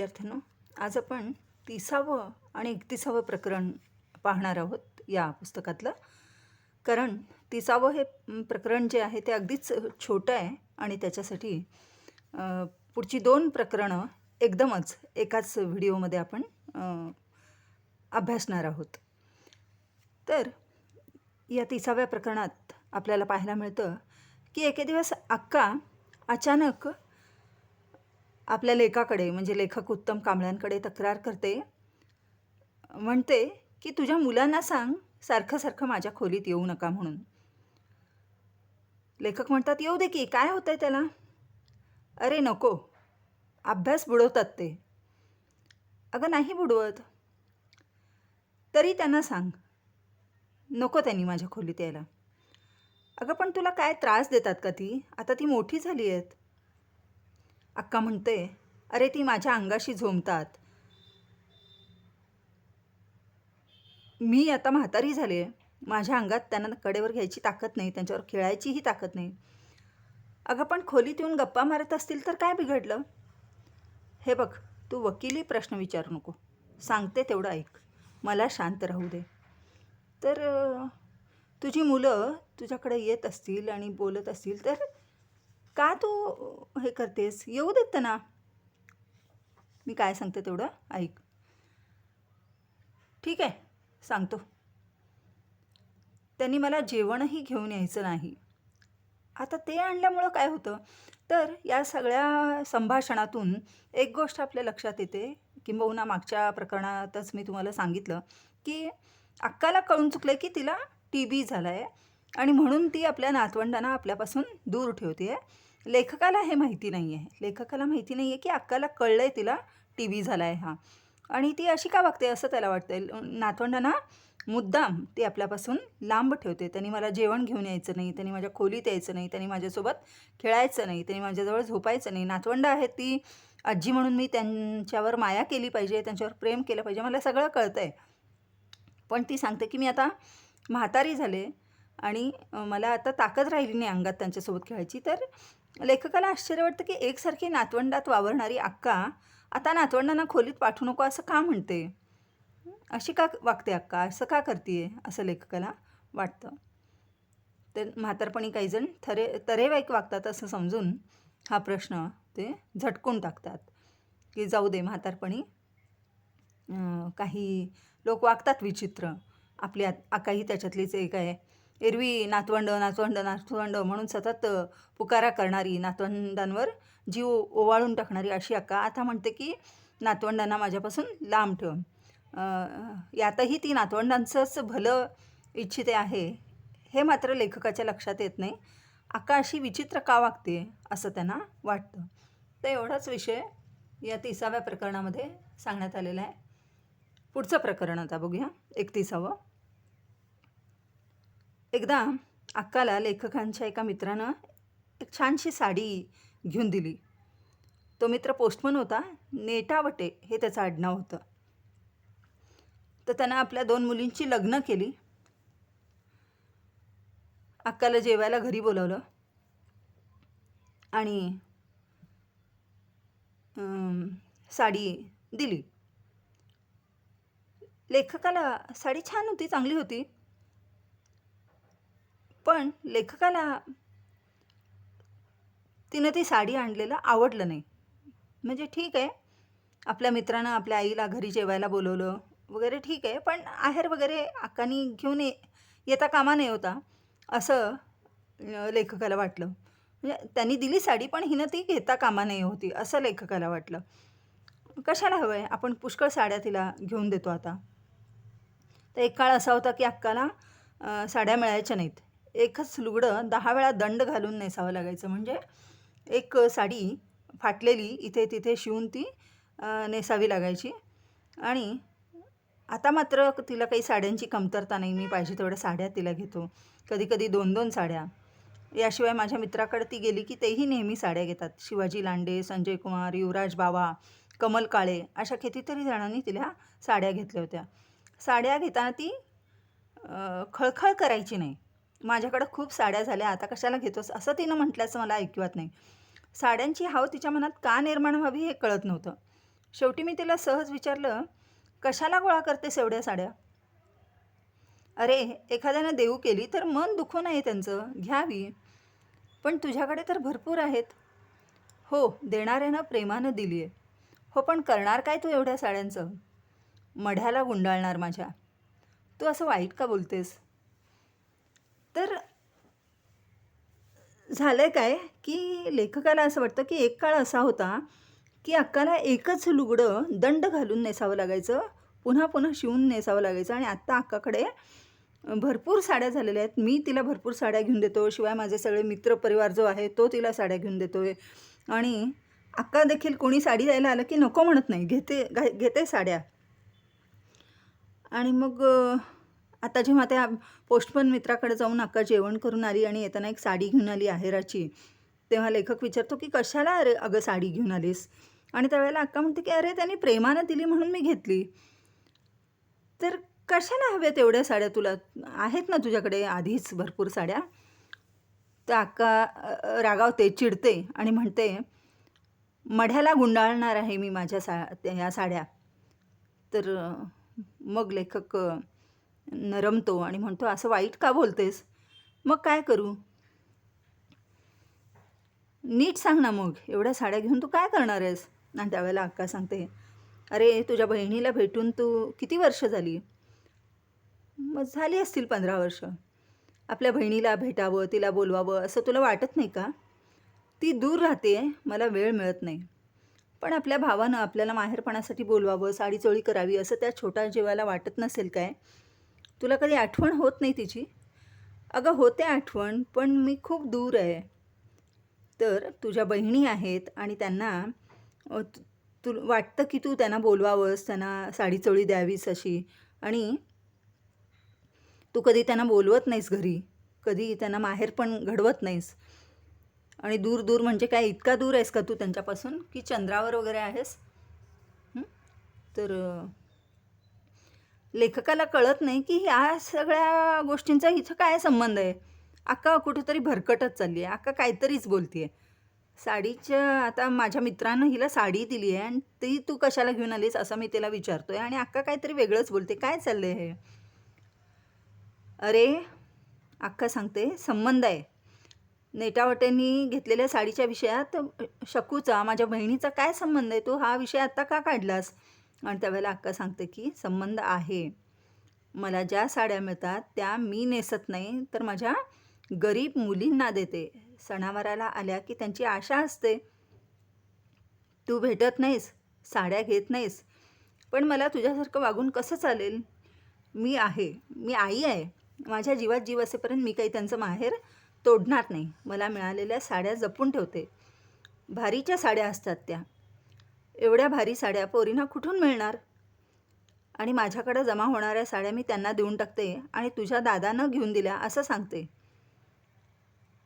विद्यार्थ्यांनो, आज आपण 30वं आणि 31वं प्रकरण पाहणार आहोत या पुस्तकातलं. कारण 30वं हे प्रकरण जे आहे ते अगदीच छोटं आहे आणि त्याच्यासाठी पुढची 2 प्रकरणं एकदमच एकाच व्हिडिओमध्ये आपण अभ्यासणार आहोत. तर या 30व्या प्रकरणात आपल्याला पाहायला मिळतं की एके दिवस अक्का अचानक आपल्या लेखाकडे म्हणजे लेखक उत्तम कांबळ्यांकडे तक्रार करते. म्हणते की तुझ्या मुलांना सांग सारखं सारखं माझ्या खोलीत येऊ नका म्हणून. लेखक म्हणतात, येऊ दे की, काय होतंय त्याला? अरे नको, अभ्यास बुडवतात ते. अगं नाही बुडवत, तरी त्यांना सांग नको त्यांनी माझ्या खोलीत यायला. अगं पण तुला काय त्रास देतात का ती? आता ती मोठी झाली आहेत. अक्का म्हणते, अरे ती माझ्या अंगाशी झोंबतात. मी आता म्हातारी झाली आहे. माझ्या अंगात त्यांना कडेवर घ्यायची ताकद नाही, त्यांच्यावर खेळायचीही ताकद नाही. अगं पण खोलीत येऊन गप्पा मारत असतील तर काय बिघडलं? हे बघ, तू वकिली प्रश्न विचारू नको. सांगते तेवढं ऐक. मला शांत राहू दे. तर तुझी मुलं तुझ्याकडे येत असतील आणि बोलत असतील तर का तू हे करतेस? येऊ देत ना. मी काय सांगते तेवढं ऐक. ठीक आहे, सांगतो. त्यांनी मला जेवणही घेऊन यायचं नाही. आता ते आणल्यामुळं काय होतं? तर या सगळ्या संभाषणातून एक गोष्ट आपल्या लक्षात येते, किंबहुना मागच्या प्रकरणातच मी तुम्हाला सांगितलं की अक्काला कळून चुकलं की तिला TB झाला आहे आणि म्हणून ती आपल्या नातवंडांना आपल्यापासून दूर ठेवते आहे. लेखकाला हे माहिती नाही आहे. लेखकाला माहिती नाही आहे की अक्काला कळलं आहे तिला TB झाला आहे हा, आणि ती अशी का वागते असं त्याला वाटतं. नातवंडांना मुद्दाम ती आपल्यापासून लांब ठेवते. त्यांनी मला जेवण घेऊन यायचं नाही, त्यांनी माझ्या खोलीत यायचं नाही, त्यांनी माझ्यासोबत खेळायचं नाही, त्यांनी माझ्याजवळ झोपायचं नाही. नातवंड आहेत ती आजी म्हणून मी त्यांच्यावर माया केली पाहिजे, त्यांच्यावर प्रेम केलं पाहिजे, मला सगळं कळतं आहे. पण ती सांगते की मी आता म्हातारी झाले आणि मला आता ताकद राहिली नाही अंगात त्यांच्यासोबत खेळायची. तर लेखकाला आश्चर्य वाटतं की एकसारखी नातवंडात वावरणारी अक्का आता नातवंडांना खोलीत पाठवू नको असं का म्हणते? अशी का वागते अक्का? असं का करते आहे? असं लेखकाला वाटतं. तर म्हातारपणी काहीजण तरेवाईक वागतात असं समजून हा प्रश्न ते झटकून टाकतात की जाऊ दे, म्हातारपणी काही लोक वागतात विचित्र. आपली अक्काही त्याच्यातलीच एक आहे. एरवी नातवंड नातवंड नातवंड म्हणून सतत पुकारा करणारी, नातवंडांवर जीव ओवाळून टाकणारी अशी अक्का आता म्हणते की नातवंडांना माझ्यापासून लांब ठेव. यातही ती नातवंडांचंच भलं इच्छिते आहे हे मात्र लेखकाच्या लक्षात येत नाही. अक्का अशी विचित्र का वागते असं त्यांना वाटतं. तर एवढाच विषय या 30व्या प्रकरणामध्ये सांगण्यात आलेला आहे. पुढचं प्रकरण आता बघूया, 31वं. एकदा अक्काला लेखकांच्या एका मित्रानं एक छानशी साडी घेऊन दिली. तो मित्र पोस्टमन होता. नेटावटे हे त्याचं आडनाव होतं. तर त्यानं आपल्या 2 मुलींची लग्न केली. अक्काला जेवायला घरी बोलावलं आणि साडी दिली. लेखकाला साडी छान होती, चांगली होती. पण लेखकाला तिनं ती साडी आणलेलं आवडलं नाही. म्हणजे ठीक आहे, आपल्या मित्रानं आपल्या आईला घरी जेवायला बोलवलं वगैरे ठीक आहे, पण आहेर वगैरे अक्कानी घेऊन येता कामा नये होता असं लेखकाला वाटलं. म्हणजे त्यांनी दिली साडी पण हिनं ती घेता कामा नये होती असं लेखकाला वाटलं. कशाला हवं आहे, आपण पुष्कळ साड्या तिला घेऊन देतो आता. तर एक काळ असा होता की अक्काला साड्या मिळायच्या नाहीत. एकच लुगडं 10 वेळा दंड घालून नेसावं लागायचं. म्हणजे एक साडी फाटलेली इथे तिथे शिवून ती नेसावी लागायची. आणि आता मात्र तिला काही साड्यांची कमतरता नाही. मी पाहिजे तेवढ्या साड्या तिला घेतो, कधीकधी 2-2 साड्या. याशिवाय माझ्या मित्राकडे ती गेली की तेही नेहमी साड्या घेतात. शिवाजी लांडे, संजय कुमार, युवराज बावा, कमल काळे अशा कितीतरी जणांनी तिला साड्या घेतल्या होत्या. साड्या घेताना ती खळखळ करायची नाही. माझ्याकडं खूप साड्या झाल्या, आता कशाला घेतोस असं तिनं म्हटल्याचं मला ऐकिवात नाही. साड्यांची हाव तिच्या मनात का निर्माण व्हावी हे कळत नव्हतं. शेवटी मी तिला सहज विचारलं, कशाला गोळा करतेस एवढ्या साड्या? अरे, एखाद्यानं देऊ केली तर मन दुखू नये त्यांचं, घ्यावी. पण तुझ्याकडे तर भरपूर आहेत. हो, देणाऱ्यानं प्रेमानं दिली आहे. हो, पण करणार काय तू एवढ्या साड्यांचं? मढ्याला गुंडाळणार माझ्या. तू असं वाईट का बोलतेस? तर झालं आहे काय, की लेखकाला असं वाटतं, की एक काळ असा होता, की अक्काला एकच लुगडं दंड घालून नेसावं लागायचं, पुन्हा पुन्हा शिवून नेसावं लागायचं. आणि आत्ता अक्काकडे भरपूर साड्या झालेल्या आहेत. मी तिला भरपूर साड्या घेऊन देतो. शिवाय माझे सगळे मित्रपरिवार जो आहे तो तिला साड्या घेऊन देतो आहे. आणि अक्का देखील कोणी साडी द्यायला आलं की नको म्हणत नाही, घेते साड्या. आणि मग आता जेव्हा त्या पोस्टमन मित्राकडे जाऊन अक्का जेवण करून आली आणि येताना एक साडी घेऊन आली आहेराची, तेव्हा लेखक विचारतो की कशाला अरे अगं साडी घेऊन आलीस? आणि त्यावेळेला अक्का म्हणते की अरे त्यांनी प्रेमानं दिली म्हणून मी घेतली. तर कशाला हव्यात एवढ्या साड्या तुला? आहेत ना तुझ्याकडे आधीच भरपूर साड्या. तर अक्का रागावते, चिडते आणि म्हणते, मढ्याला गुंडाळणार आहे मी माझ्या ह्या साड्या. तर मग लेखक नरमतो आणि म्हणतो, असं वाईट का बोलतेस? मग काय करू? नीट सांग ना मग, एवढ्या साड्या घेऊन तू काय करणार आहेस? आणि त्यावेळेला अक्का सांगते, अरे तुझ्या बहिणीला भेटून तू किती वर्ष झाली? मग झाली असतील 15 वर्ष. आपल्या बहिणीला भेटावं, तिला बोलवावं असं तुला वाटत नाही का? ती दूर राहते, मला वेळ मिळत नाही. पण आपल्या भावानं आपल्याला माहेरपणासाठी बोलवावं, साडीचोळी करावी असं त्या छोट्या जीवाला वाटत नसेल काय? तुला कधी आठवण होत नाही तिची? अगं होते आठवण, पण मी खूप दूर आहे. तर तुझ्या बहिणी आहेत आणि त्यांना तू वाटतं की तू त्यांना बोलवावंस, त्यांना साडीचोळी द्यावीस अशी. आणि तू कधी त्यांना बोलवत नाहीस घरी, कधी त्यांना माहेर पण घडवत नाहीस. आणि दूर दूर म्हणजे काय, इतका दूर आहेस का तू त्यांच्यापासून की चंद्रावर वगैरे आहेस? तर लेखकाला कळत नाही की ह्या सगळ्या गोष्टींचा इथं काय संबंध आहे. अक्का कुठेतरी भरकटत चालली आहे. अक्का काहीतरीच बोलते आहे. साडीच्या आता माझ्या मित्रानं हिला साडी दिली आहे आणि ती तू कशाला घेऊन आलीस असं मी तिला विचारतोय आणि अक्का काहीतरी वेगळंच बोलते. काय चाललं आहे हे? अरे, अक्का सांगते, संबंध आहे. नेटावटेंनी घेतलेल्या साडीच्या विषयात शकूचा, माझ्या बहिणीचा काय संबंध आहे? तू हा विषय आत्ता का काढलास? आणि त्यावेळेला अक्का सांगते की संबंध आहे. मला ज्या साड्या मिळतात त्या मी नेसत नाही, तर माझ्या गरीब मुलींना देते. सणावाराला आल्या की त्यांची आशा असते. तू भेटत नाहीस, साड्या घेत नाहीस, पण मला तुझ्यासारखं वागून कसं चालेल? मी आहे, मी आई आहे. माझ्या जीवात जीव असेपर्यंत मी काही त्यांचं माहेर तोडणार नाही. मला मिळालेल्या साड्या जपून ठेवते. भारीच्या साड्या असतात त्या. एवढ्या भारी साड्या पोरींना कुठून मिळणार? आणि माझ्याकडं जमा होणाऱ्या साड्या मी त्यांना देऊन टाकते आणि तुझ्या दादानं घेऊन दिल्या असं सांगते.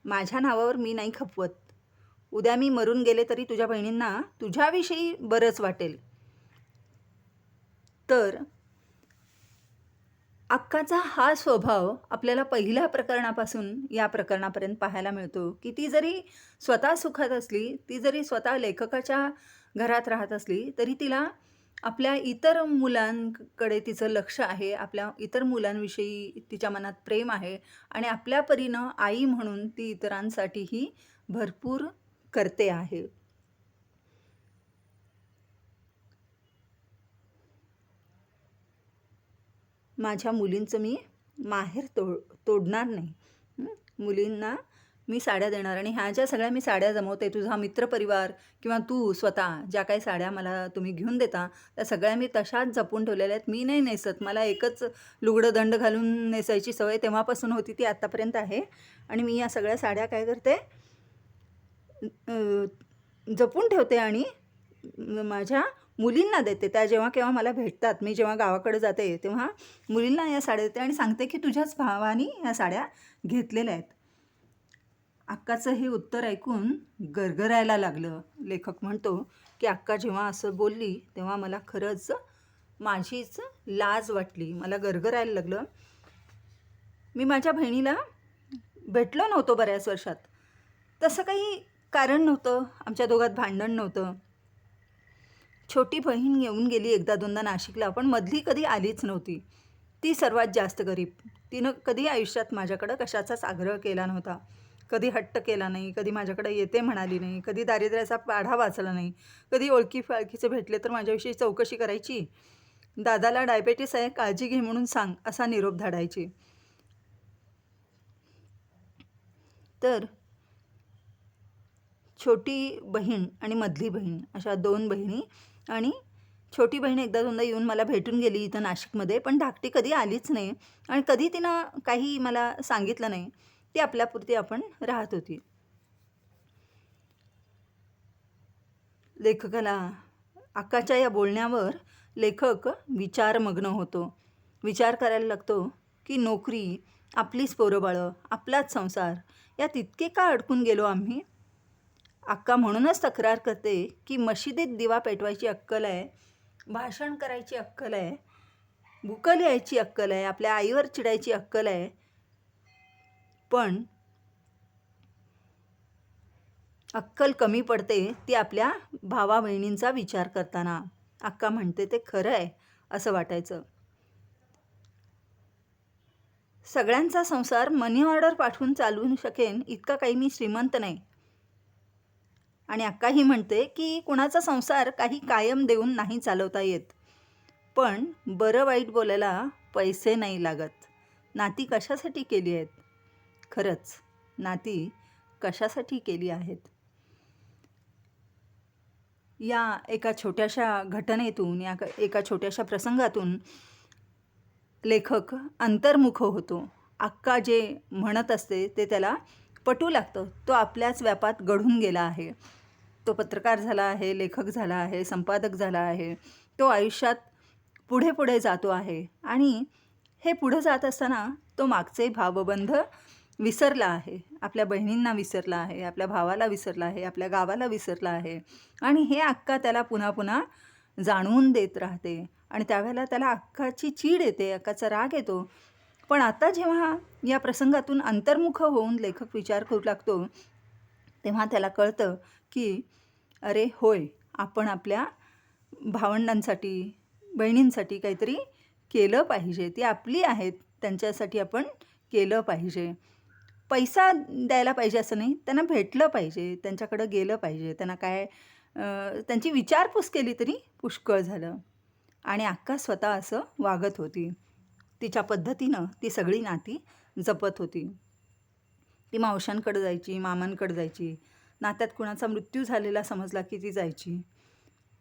माझ्या नावावर मी नाही खपवत. उद्या मी मरून गेले तरी तुझ्या बहिणींना तुझ्याविषयी बरंच वाटेल. तर अक्काचा हा स्वभाव आपल्याला पहिल्या प्रकरणापासून या प्रकरणापर्यंत पाहायला मिळतो की ती जरी स्वतः सुखात असली, ती जरी स्वतः लेखकाच्या घरात राहत असली, तरी तिला आपल्या इतर मुलांकडे तिचं लक्ष आहे. आपल्या इतर मुलांविषयी तिच्या मनात प्रेम आहे आणि आपल्या परीनं आई म्हणून ती इतरांसाठीही भरपूर करते आहे. माझ्या मुलींचं मी माहेर तोडणार नाही. मुलींना मी साड्या देणार आणि ह्या ज्या सगळ्या मी साड्या जमवते, तुझा मित्रपरिवार किंवा तू स्वतः ज्या काही साड्या मला तुम्ही घेऊन देता, त्या सगळ्या मी तशाच जपून ठेवलेल्या आहेत. मी नाही नेसत. मला एकच लुगडं दंड घालून नेसायची सवय तेव्हापासून होती, ती आत्तापर्यंत आहे. आणि मी या सगळ्या साड्या काय करते, जपून ठेवते आणि माझ्या मुलींना देते. त्या जेव्हा केव्हा मला भेटतात, मी जेव्हा गावाकडे जाते तेव्हा मुलींना या साड्या देते आणि सांगते की तुझ्याच भावानी ह्या साड्या घेतलेल्या आहेत. अक्काचं हे उत्तर ऐकून गरगरायला लागलं. लेखक म्हणतो की अक्का जेव्हा असं बोलली तेव्हा मला खरंच माझीच लाज वाटली. मला गरगरायला लागलं. मी माझ्या बहिणीला भेटलो नव्हतो बऱ्याच वर्षात. तसं काही कारण नव्हतं, आमच्या दोघात भांडण नव्हतं. छोटी बहीण येऊन गेली एकदा दोनदा नाशिकला, पण मधली कधी आलीच नव्हती. ती सर्वात जास्त गरीब. तिनं कधी आयुष्यात माझ्याकडं कशाचाच आग्रह केला नव्हता. कधी हट्ट केला नाही, कधी माझ्याकडे येते म्हणाली नाही, कधी दारिद्र्याचा पाढा वाचला नाही, कधी ओळखी-पाळखीचे भेटले तर माझ्याविषयी चौकशी करायची. दादाला डायबेटीस आहे, काळजी घे म्हणून सांग, असा निरोप धाडायची. तर छोटी बहीण आणि मधली बहीण अशा 2 बहिणी, आणि छोटी बहीण एकदा दोनदा येऊन मला भेटून गेली इथं नाशिकमध्ये, पण धाकटी कधी आलीच नाही आणि कधी तिनं काही मला सांगितलं नाही. ती आपल्यापुरती आपण राहत होती. लेखकाला अक्काच्या या बोलण्यावर लेखक विचारमग्न होतो. विचार करायला लागतो की नोकरी, आपलीच पोरंबाळं, आपलाच संसार यात इतके का अडकून गेलो आम्ही? अक्का म्हणूनच तक्रार करते की मशिदीत दिवा पेटवायची अक्कल आहे, भाषण करायची अक्कल आहे, बुकं लिहायची अक्कल आहे, आपल्या आईवर चिडायची अक्कल आहे, पण अक्कल कमी पडते ती आपल्या भावा बहिणींचा विचार करताना. अक्का म्हणते ते खरं आहे असं वाटायचं. सगळ्यांचा संसार मनी ऑर्डर पाठवून चालवू शकेन इतका काही मी श्रीमंत नाही. आणि अक्काही म्हणते की कुणाचा संसार काही कायम देऊन नाही चालवता येत, पण बरं वाईट बोलायला पैसे नाही लागत. नाती कशासाठी केली आहेत? खरंच नाती कशासाठी केली आहेत? या एका छोट्याशा घटनेतून, एका छोट्याशा प्रसंगातून लेखक अंतर्मुख होतो. अक्का जे म्हणत असते ते त्याला पटू लागतं. तो आपल्याच व्यापात गढून गेला आहे. तो पत्रकार झाला आहे, लेखक झाला आहे, संपादक झाला आहे. तो आयुष्यात पुढे पुढे जातो आहे आणि हे पुढं जात असताना तो मागचे भावबंध विसरला आहे. आपल्या बहिणींना विसरला आहे, आपल्या भावाला विसरला आहे, आपल्या गावाला विसरला आहे. आणि हे अक्का त्याला पुन्हा पुन्हा जाणवून देत राहते आणि त्यावेळेला त्याला अक्काची चीड येते, अक्काचा राग येतो. पण आता जेव्हा या प्रसंगातून अंतर्मुख होऊन लेखक विचार करू लागतो, तेव्हा त्याला कळतं की अरे होय, आपण आपल्या भावंडांसाठी, बहिणींसाठी काहीतरी केलं पाहिजे. ती आपली आहेत, त्यांच्यासाठी आपण केलं पाहिजे. पैसा द्यायला पाहिजे असं नाही, त्यांना भेटलं पाहिजे, त्यांच्याकडं गेलं पाहिजे, त्यांना काय त्यांची विचारपूस केली तरी पुष्कळ झालं. आणि अक्का स्वतः असं वागत होती. तिच्या पद्धतीनं ती सगळी नाती जपत होती. ती मावशांकडे जायची, मामांकडे जायची. नात्यात कुणाचा मृत्यू झालेला समजला की ती जायची.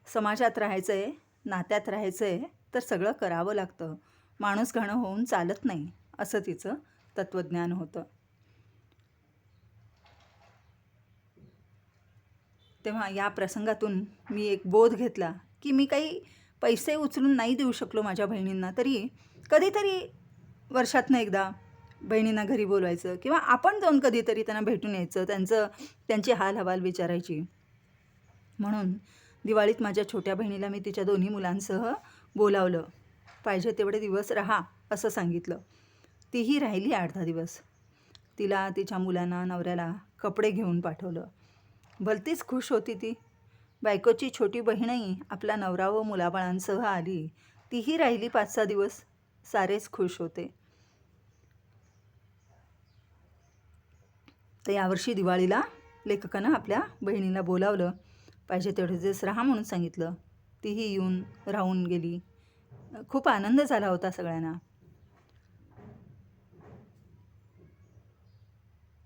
समाजात राहायचं आहे, नात्यात राहायचं आहे, तर सगळं करावं लागतं. माणूस घाणं होऊन चालत नाही, असं तिचं तत्त्वज्ञान होतं. तेव्हा या प्रसंगातून मी एक बोध घेतला की मी काही पैसे उचलून नाही देऊ शकलो माझ्या बहिणींना, तरी कधीतरी वर्षातनं एकदा बहिणींना घरी बोलवायचं किंवा आपण जाऊन कधीतरी त्यांना भेटून यायचं, त्यांची हालहवाल विचारायची. म्हणून दिवाळीत माझ्या छोट्या बहिणीला मी तिच्या 2 मुलांसह बोलावलं. पाहिजे तेवढे दिवस राहा असं सांगितलं. तीही राहिली 8-10 दिवस. तिला, तिच्या मुलांना, नवऱ्याला कपडे घेऊन पाठवलं. भलतीच खुश होती ती. बायकोची छोटी बहीणही आपला नवरा व मुलाबाळांसह आली. तीही राहिली 5-6 दिवस. सारेच खुश होते. तर यावर्षी दिवाळीला लेखकानं आपल्या बहिणीला बोलावलं. पाहिजे तेवढे दिवस राहा म्हणून सांगितलं. तीही येऊन राहून गेली. खूप आनंद झाला होता सगळ्यांना.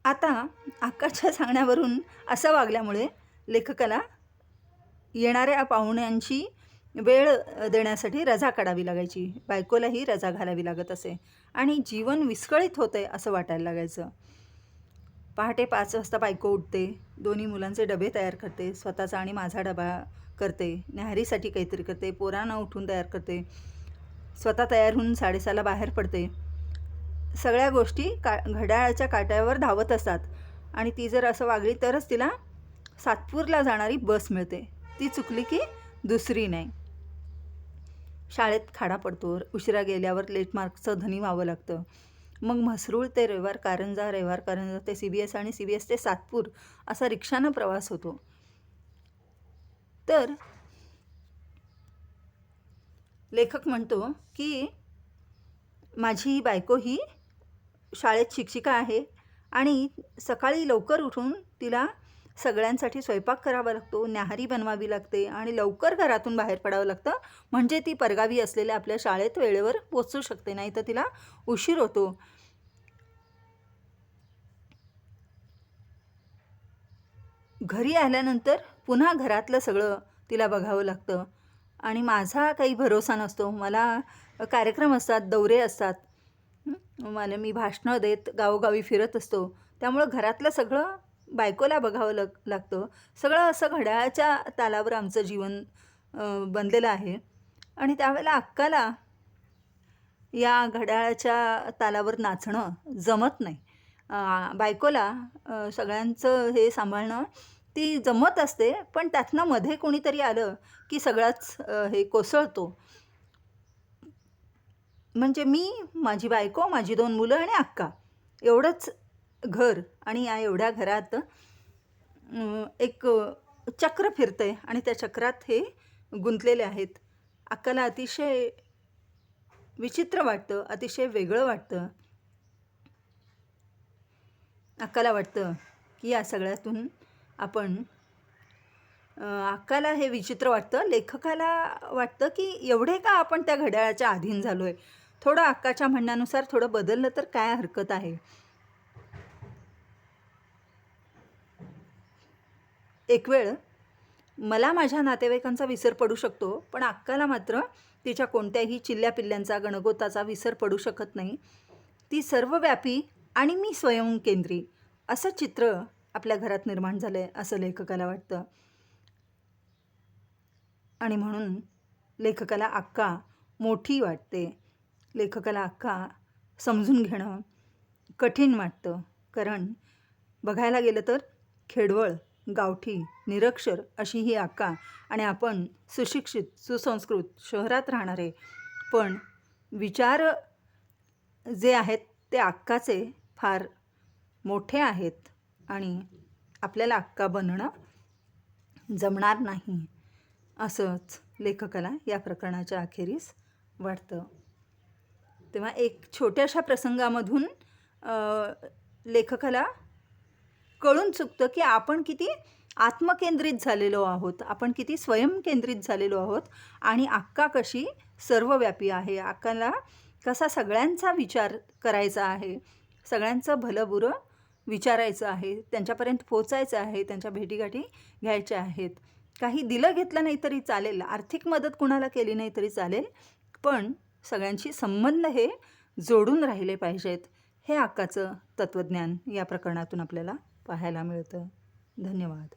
आता अक्काच्या सांगण्यावरून असं वागल्यामुळे लेखकाला येणाऱ्या पाहुण्यांची वेळ देण्यासाठी रजा काढावी लागायची. बायकोलाही रजा घालावी लागत असे आणि जीवन विस्कळीत होते असं वाटायला लागायचं. पहाटे 5 वाजता बायको उठते, 2 मुलांचे डबे तयार करते, स्वतःचा आणि माझा डबा करते, न्याहारीसाठी काहीतरी करते, पोरांना उठून तयार करते, स्वतः तयार होऊन 6:30ला बाहेर पडते. सगळ्या गोष्टी घड्याळाच्या काट्यावर धावत असतात आणि ती जर असं वागली तरच तिला सातपूरला जाणारी बस मिळते. ती चुकली की दुसरी नाही. शाळेत खाडा पडतो, उशिरा गेल्यावर लेट मार्क्सचं धनी व्हावं लागतं. मग म्हसरूळ ते रविवार कारंजा, रविवार कारंजा ते CBS आणि CBS ते सातपूर असा रिक्षानं प्रवास होतो. तर लेखक म्हणतो की माझी बायको ही शाळेत शिक्षिका आहे आणि सकाळी लवकर उठून तिला सगळ्यांसाठी स्वयंपाक करावा लागतो, न्याहारी बनवावी लागते आणि लवकर घरातून बाहेर पडावं लागतं, म्हणजे ती परगावी असलेल्या आपल्या शाळेत वेळेवर पोहोचू शकते, नाही तर तिला उशीर होतो. घरी आल्यानंतर पुन्हा घरातलं सगळं तिला बघावं लागतं आणि माझा काही भरोसा नसतो. मला कार्यक्रम असतात, दौरे असतात. मी भाषणं देत गावोगावी फिरत असतो. त्यामुळं घरातलं सगळं बायकोला बघावं लागतं. सगळं असं घड्याळाच्या तालावर आमचं जीवन बनलेलं आहे आणि त्यावेळेला अक्काला या घड्याळाच्या तालावर नाचणं जमत नाही. बायकोला सगळ्यांचं हे सांभाळणं ती जमत असते, पण त्यातनं मध्ये कोणीतरी आलं की सगळाच हे कोसळतो. म्हणजे मी, माझी बायको, माझी 2 मुलं आणि अक्का एवढंच घर आणि या एवढ्या घरात एक चक्र फिरतंय आणि त्या चक्रात हे गुंतलेले आहेत. अक्काला अतिशय विचित्र वाटतं, अतिशय वेगळं वाटतं. अक्काला वाटतं की या सगळ्यातून आपण अक्काला हे विचित्र वाटतं. लेखकाला वाटतं की एवढे का आपण त्या घड्याळाच्या अधीन झालोय. थोडं अक्काच्या म्हणण्यानुसार थोडं बदललं तर काय हरकत आहे. एक वेळ मला माझ्या नातेवाईकांचा विसर पडू शकतो, पण अक्काला मात्र तिच्या कोणत्याही चिल्ल्या-पिल्ल्यांचा, गणगोताचा विसर पडू शकत नाही. ती सर्वव्यापी आणि मी स्वयंकेंद्री असं चित्र आपल्या घरात निर्माण झालं आहे, असं लेखकाला वाटतं. आणि म्हणून लेखकाला अक्का मोठी वाटते. लेखकाला अक्का समजून घेणं कठीण वाटतं. कारण बघायला गेलं तर खेडवळ, गावठी, निरक्षर अशी ही अक्का आणि आपण सुशिक्षित, सुसंस्कृत, शहरात राहणारे, पण विचार जे आहेत ते अक्काचे फार मोठे आहेत आणि आपल्याला अक्का बनणं जमणार नाही, असंच लेखकाला या प्रकरणाच्या अखेरीस वाटतं. तेव्हा एक छोट्याशा प्रसंगामधून लेखकाला कळून चुकतं की आपण किती आत्मकेंद्रित झालेलो आहोत, आपण किती स्वयंकेंद्रित झालेलो आहोत आणि अक्का कशी सर्वव्यापी आहे. अक्काला कसा सगळ्यांचा विचार करायचा आहे, सगळ्यांचं भलं-बुरं विचारायचं आहे, त्यांच्यापर्यंत पोचायचं आहे, त्यांच्या भेटीगाठी घ्यायच्या आहेत. काही दिलं घेतलं नाही तरी चालेल, आर्थिक मदत कुणाला केली नाही तरी चालेल, पण सगळ्यांशी संबंध हे जोडून राहिले पाहिजेत. हे अक्काचं तत्त्वज्ञान या प्रकरणातून आपल्याला पाहायला मिळतं. धन्यवाद.